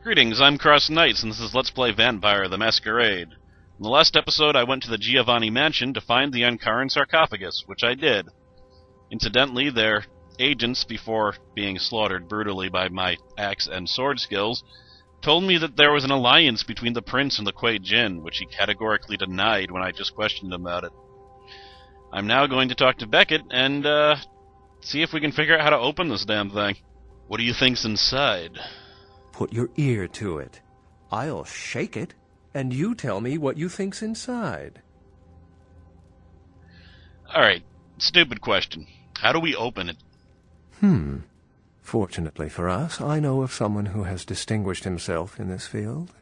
Greetings, I'm CrossKnights, and this is Let's Play Vampire the Masquerade. In the last episode, I went to the Giovanni mansion to find the Uncaran sarcophagus, which I did. Incidentally, their agents, before being slaughtered brutally by my axe and sword skills, told me that there was an alliance between the prince and the Kuei Jin, which he categorically denied when I just questioned him about it. I'm now going to talk to Beckett and, see if we can figure out how to open this damn thing. What do you think's inside? Put your ear to it. I'll shake it, and you tell me what you think's inside. Alright, stupid question. How do we open it? Fortunately for us, I know of someone who has distinguished himself in this field.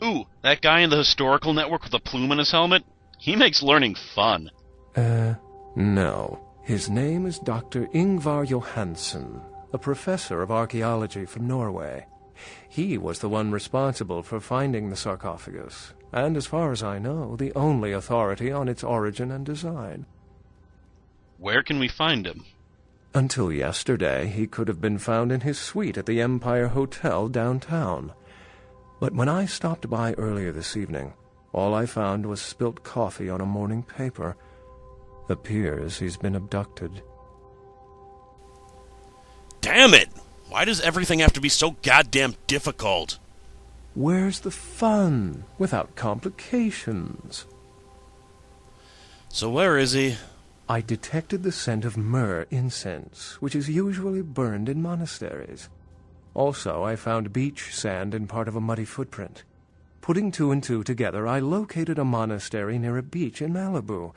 Ooh, that guy in the historical network with a plume in his helmet? He makes learning fun. No. His name is Dr. Ingvar Johansen, a professor of archaeology from Norway. He was the one responsible for finding the sarcophagus, and as far as I know, the only authority on its origin and design. Where can we find him? Until yesterday, he could have been found in his suite at the Empire Hotel downtown. But when I stopped by earlier this evening, all I found was spilt coffee on a morning paper. Appears he's been abducted. Damn it! Why does everything have to be so goddamn difficult? Where's the fun, without complications? So where is he? I detected the scent of myrrh incense, which is usually burned in monasteries. Also, I found beach sand in part of a muddy footprint. Putting two and two together, I located a monastery near a beach in Malibu,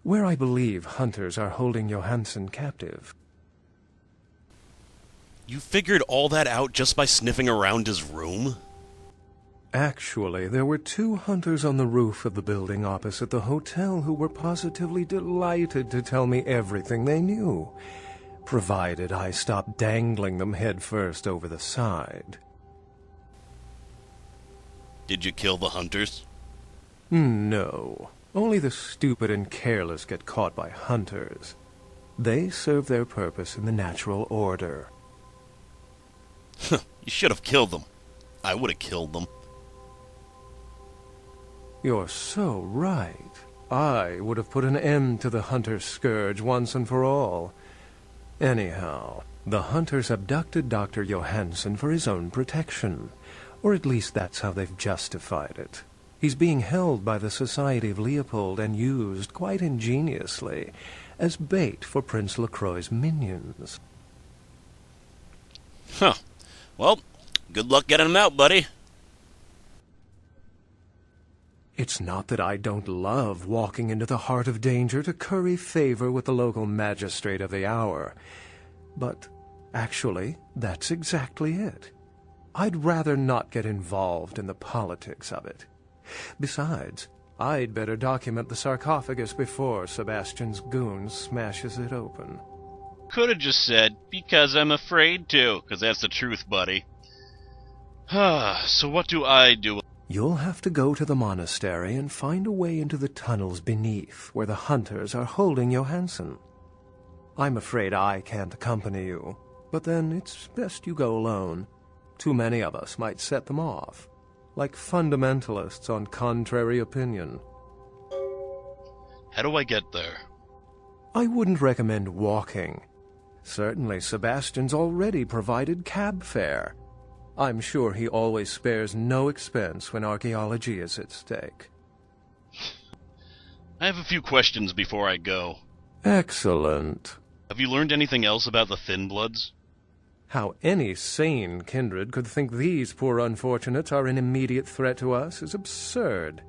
where I believe hunters are holding Johansen captive. You figured all that out just by sniffing around his room? Actually, there were two hunters on the roof of the building opposite the hotel who were positively delighted to tell me everything they knew, provided I stopped dangling them headfirst over the side. Did you kill the hunters? No. Only the stupid and careless get caught by hunters. They serve their purpose in the natural order. You should have killed them. I would have killed them. You're so right. I would have put an end to the hunter's scourge once and for all. Anyhow, the hunters abducted Dr. Johansen for his own protection. Or at least that's how they've justified it. He's being held by the Society of Leopold and used, quite ingeniously, as bait for Prince LaCroix's minions. Huh. Well, good luck getting him out, buddy. It's not that I don't love walking into the heart of danger to curry favor with the local magistrate of the hour. But, actually, that's exactly it. I'd rather not get involved in the politics of it. Besides, I'd better document the sarcophagus before Sebastian's goon smashes it open. Could have just said, because I'm afraid to, because that's the truth, buddy. So what do I do? You'll have to go to the monastery and find a way into the tunnels beneath, where the hunters are holding Johansen. I'm afraid I can't accompany you, but then it's best you go alone. Too many of us might set them off, like fundamentalists on contrary opinion. How do I get there? I wouldn't recommend walking. Certainly Sebastian's already provided cab fare. I'm sure he always spares no expense when archaeology is at stake. I have a few questions before I go. Excellent. Have you learned anything else about the Thin Bloods? How any sane kindred could think these poor unfortunates are an immediate threat to us is absurd.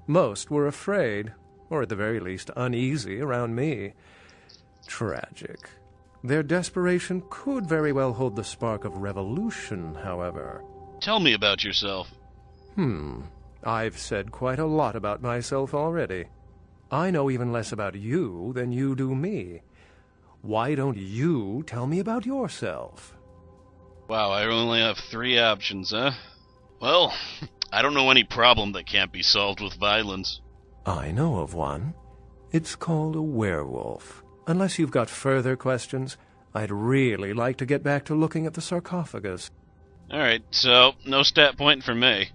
Most were afraid, or at the very least uneasy, around me. Tragic. Their desperation could very well hold the spark of revolution, however. Tell me about yourself. I've said quite a lot about myself already. I know even less about you than you do me. Why don't you tell me about yourself? Wow, I only have 3 options, huh? Well, I don't know any problem that can't be solved with violence. I know of one. It's called a werewolf. Unless you've got further questions, I'd really like to get back to looking at the sarcophagus. Alright, so no stat point for me.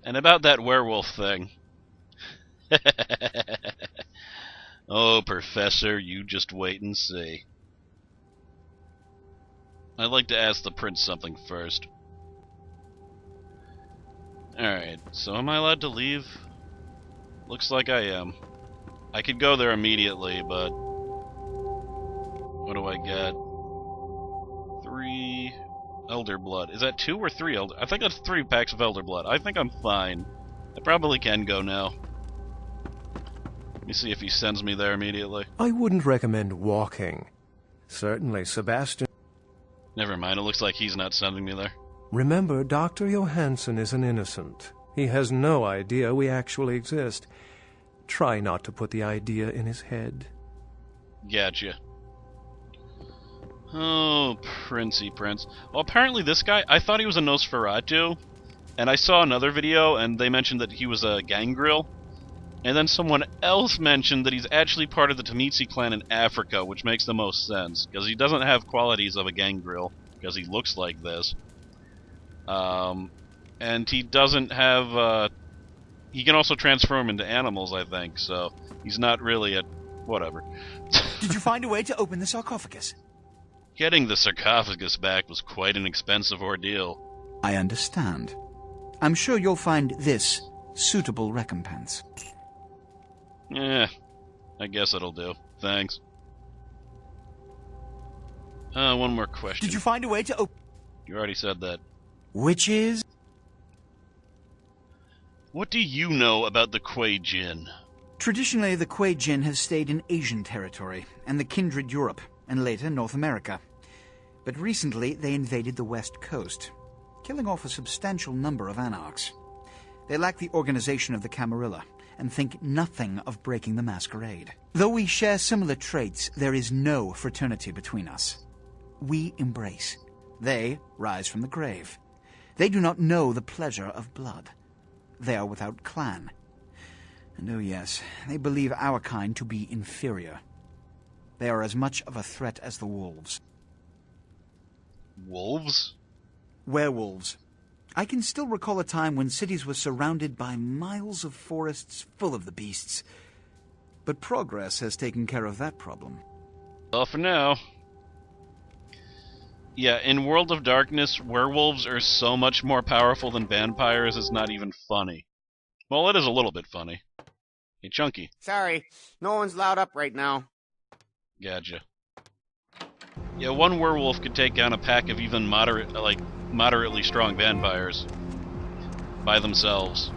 And about that werewolf thing. Oh, Professor, you just wait and see. I'd like to ask the prince something first. Alright, so am I allowed to leave? Looks like I am. I could go there immediately, but... what do I get? 3 Elder Blood. Is that 2 or 3 Elder? I think that's 3 packs of Elder Blood. I think I'm fine. I probably can go now. Let me see if he sends me there immediately. I wouldn't recommend walking. Certainly, Sebastian... Never mind, it looks like he's not sending me there. Remember, Dr. Johansson is an innocent. He has no idea we actually exist. Try not to put the idea in his head. Gotcha. Oh, Princey Prince. Well, apparently this guy, I thought he was a Nosferatu, and I saw another video, and they mentioned that he was a gangrel. And then someone else mentioned that he's actually part of the Tamitsi clan in Africa, which makes the most sense, because he doesn't have qualities of a gangrel, because he looks like this. And he doesn't have, he can also transform into animals, I think, so he's not really a... whatever. Did you find a way to open the sarcophagus? Getting the sarcophagus back was quite an expensive ordeal. I understand. I'm sure you'll find this suitable recompense. I guess it'll do. Thanks. One more question. Did you find a way to open... You already said that. Which is... What do you know about the Kuei Jin? Traditionally, the Kuei Jin has stayed in Asian territory, and the kindred Europe, and later North America. But recently, they invaded the West Coast, killing off a substantial number of anarchs. They lack the organization of the Camarilla, and think nothing of breaking the Masquerade. Though we share similar traits, there is no fraternity between us. We embrace. They rise from the grave. They do not know the pleasure of blood. They are without clan. And oh yes, they believe our kind to be inferior. They are as much of a threat as the wolves. Wolves? Werewolves. I can still recall a time when cities were surrounded by miles of forests full of the beasts. But progress has taken care of that problem. Well, for now. Yeah, in World of Darkness, werewolves are so much more powerful than vampires, it's not even funny. Well, it is a little bit funny. Hey, Chunky. Sorry, no one's loud up right now. Gotcha. Yeah, one werewolf could take down a pack of even moderately strong vampires by themselves.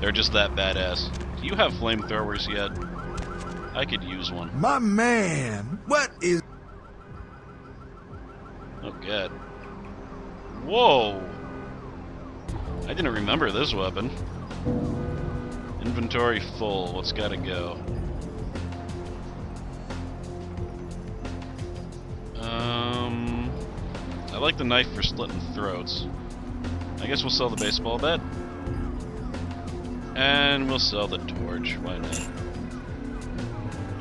They're just that badass. Do you have flamethrowers yet? I could use one. My man, what is... Oh, God. Whoa! I didn't remember this weapon. Inventory full. What's gotta go? I like the knife for slitting throats. I guess we'll sell the baseball bat. And we'll sell the torch. Why not?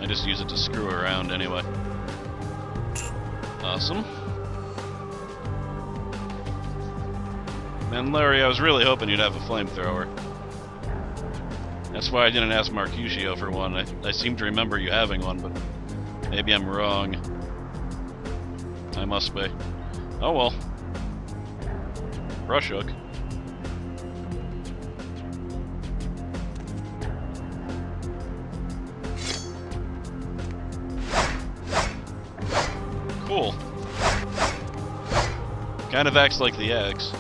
I just use it to screw around anyway. Awesome. Man, Larry, I was really hoping you'd have a flamethrower. That's why I didn't ask Mercutio for one. I seem to remember you having one, but maybe I'm wrong. I must be. Oh well. Brush hook. Cool. Kind of acts like the axe.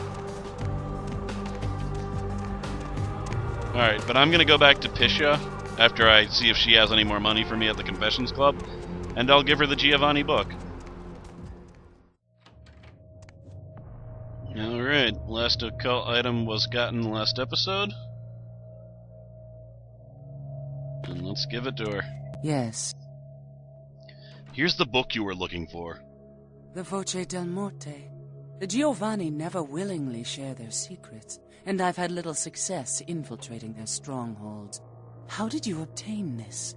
Alright, but I'm gonna go back to Pisha after I see if she has any more money for me at the Confessions Club, and I'll give her the Giovanni book. Alright, last occult item was gotten last episode. And let's give it to her. Yes, Here's the book you were looking for. the Voce del Morte. The Giovanni never willingly share their secrets, and I've had little success infiltrating their strongholds. How did you obtain this?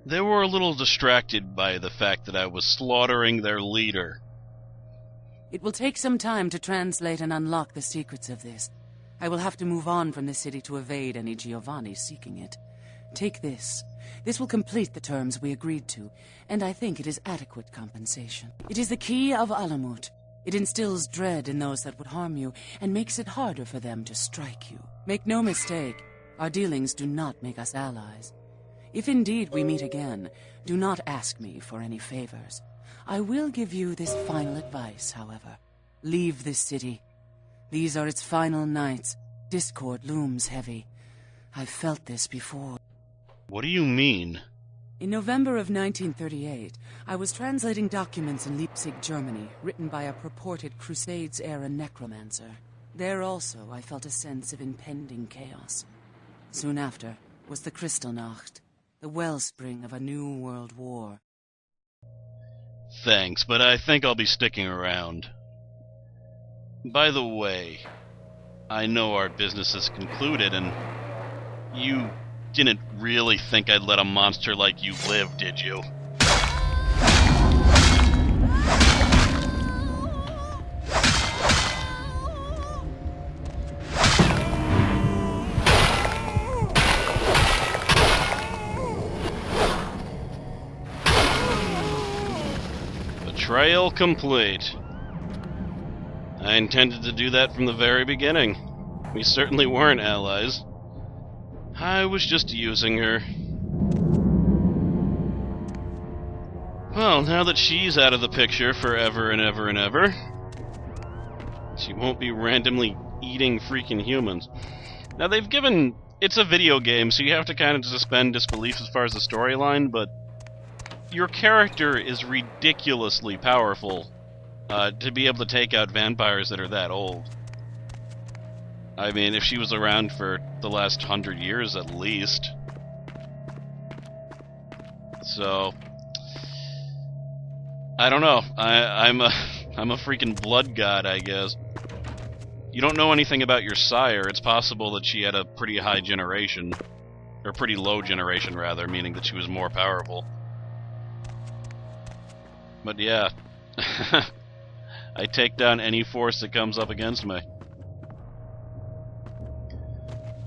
They were a little distracted by the fact that I was slaughtering their leader. It will take some time to translate and unlock the secrets of this. I will have to move on from the city to evade any Giovanni seeking it. Take this. This will complete the terms we agreed to, and I think it is adequate compensation. It is the key of Alamut. It instills dread in those that would harm you, and makes it harder for them to strike you. Make no mistake, our dealings do not make us allies. If indeed we meet again, do not ask me for any favors. I will give you this final advice, however. Leave this city. These are its final nights. Discord looms heavy. I've felt this before. What do you mean? In November of 1938, I was translating documents in Leipzig, Germany, written by a purported Crusades-era necromancer. There also, I felt a sense of impending chaos. Soon after was the Kristallnacht, the wellspring of a new world war. Thanks, but I think I'll be sticking around. By the way, I know our business is concluded, and you didn't really think I'd let a monster like you live, did you? Betrayal complete. I intended to do that from the very beginning. We certainly weren't allies. I was just using her. Well, now that she's out of the picture forever and ever and ever, she won't be randomly eating freaking humans. Now, they've given... It's a video game, so you have to kind of suspend disbelief as far as the storyline, but your character is ridiculously powerful to be able to take out vampires that are that old. I mean, if she was around for the last 100 years at least. So, I don't know. I'm a freaking blood god, I guess. You don't know anything about your sire. It's possible that she had a pretty high generation, or pretty low generation rather, meaning that she was more powerful. But yeah, I take down any force that comes up against me.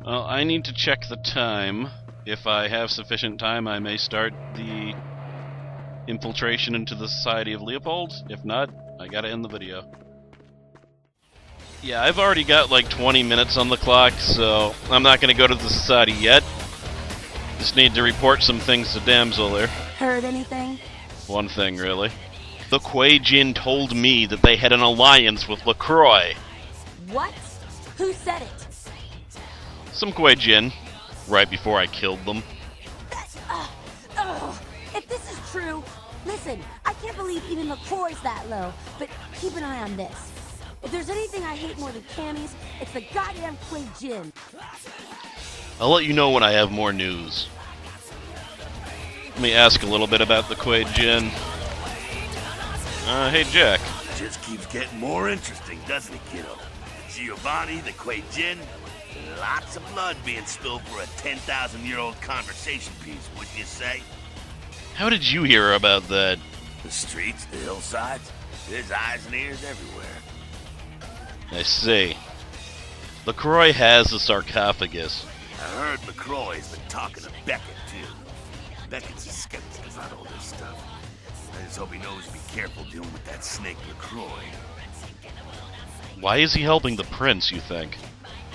Well, I need to check the time. If I have sufficient time, I may start the infiltration into the Society of Leopold. If not, I gotta end the video. Yeah, I've already got like 20 minutes on the clock, so I'm not gonna go to the Society yet. Just need to report some things to Damsel there. Heard anything? One thing, really. The Kuei Jin told me that they had an alliance with LaCroix. What? Who said it? Some Kuei Jin, right before I killed them. If this is true, listen, I can't believe even LaCroix's that low, but keep an eye on this. If there's anything I hate more than camis, it's the goddamn Kuei Jin. I'll let you know when I have more news. Let me ask a little bit about the Kuei Jin. Hey, Jack. Just keeps getting more interesting, doesn't it, kiddo? Giovanni, the Kuei Jin, lots of blood being spilled for a 10,000-year-old conversation piece, wouldn't you say? How did you hear about that? The streets, the hillsides, there's eyes and ears everywhere. I see. LaCroix has a sarcophagus. I heard LaCroix's been talking to Beckett, too. Beckett's a skeptic about all this stuff. I just hope he knows to be careful dealing with that snake LaCroix. Why is he helping the prince, you think?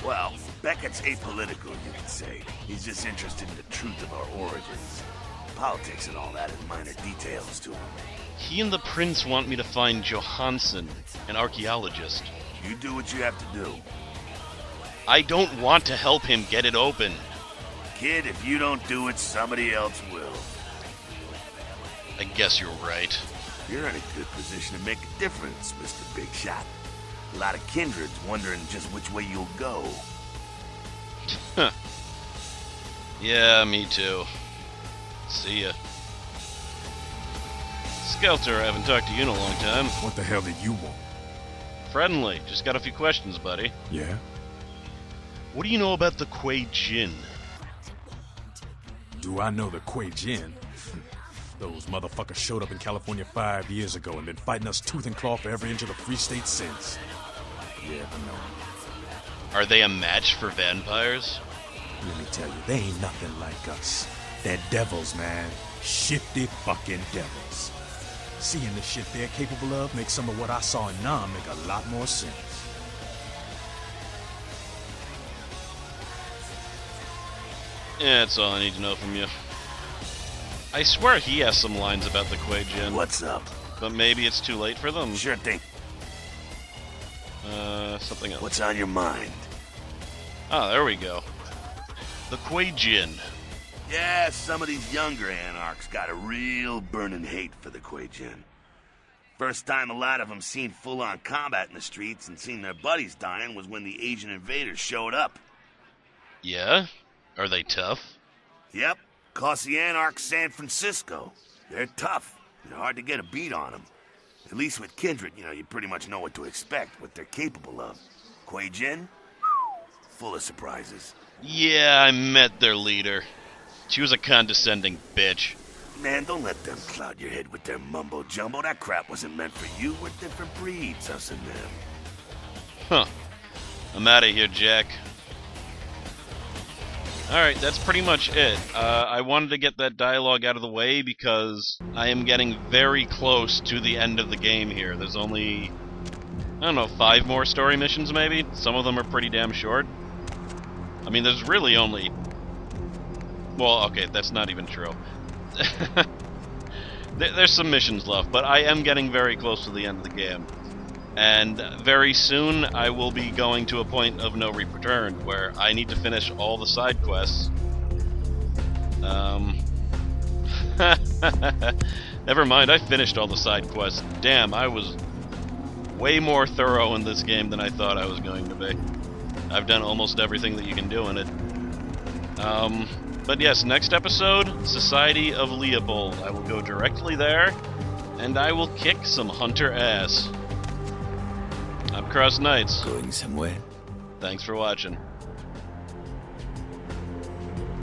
Well, Beckett's apolitical, you could say. He's just interested in the truth of our origins. Politics and all that is minor details to him. He and the prince want me to find Johansson, an archaeologist. You do what you have to do. I don't want to help him get it open. Kid, if you don't do it, somebody else will. I guess you're right. You're in a good position to make a difference, Mr. Big Shot. A lot of kindreds wondering just which way you'll go. Huh. Yeah, me too. See ya. Skelter, I haven't talked to you in a long time. What the hell did you want? Friendly. Just got a few questions, buddy. Yeah? What do you know about the Kuei Jin? Do I know the Kuei Jin? Those motherfuckers showed up in California 5 years ago and been fighting us tooth and claw for every inch of the free state since. You ever know? Are they a match for vampires? Let me tell you, they ain't nothing like us. They're devils, man. Shifty fucking devils. Seeing the shit they're capable of makes some of what I saw in Nam make a lot more sense. Yeah, that's all I need to know from you. I swear he has some lines about the Kuei Jin. What's up? But maybe it's too late for them. Sure thing. Something else. What's on your mind? Ah, there we go. The Kuei Jin. Yeah, some of these younger anarchs got a real burning hate for the Kuei Jin. First time a lot of them seen full-on combat in the streets and seen their buddies dying was when the Asian invaders showed up. Yeah? Are they tough? Yep. Cost the anarchs San Francisco. They're tough. It's hard to get a beat on them. At least with Kindred, you pretty much know what to expect, what they're capable of. Kuei Jin? Full of surprises. Yeah, I met their leader. She was a condescending bitch. Man, don't let them cloud your head with their mumbo-jumbo. That crap wasn't meant for you. We're different breeds, us and them. Huh. I'm out of here, Jack. Alright, that's pretty much it. I wanted to get that dialogue out of the way because I am getting very close to the end of the game here. There's only, I don't know, 5 more story missions maybe? Some of them are pretty damn short. I mean, there's really only... Well, okay, that's not even true. There's some missions left, but I am getting very close to the end of the game. And very soon, I will be going to a point of no return, where I need to finish all the side quests. Never mind, I finished all the side quests. Damn, I was way more thorough in this game than I thought I was going to be. I've done almost everything that you can do in it. But yes, next episode, Society of Leopold. I will go directly there, and I will kick some hunter ass. I'm CrossKnights. Going somewhere? Thanks for watching.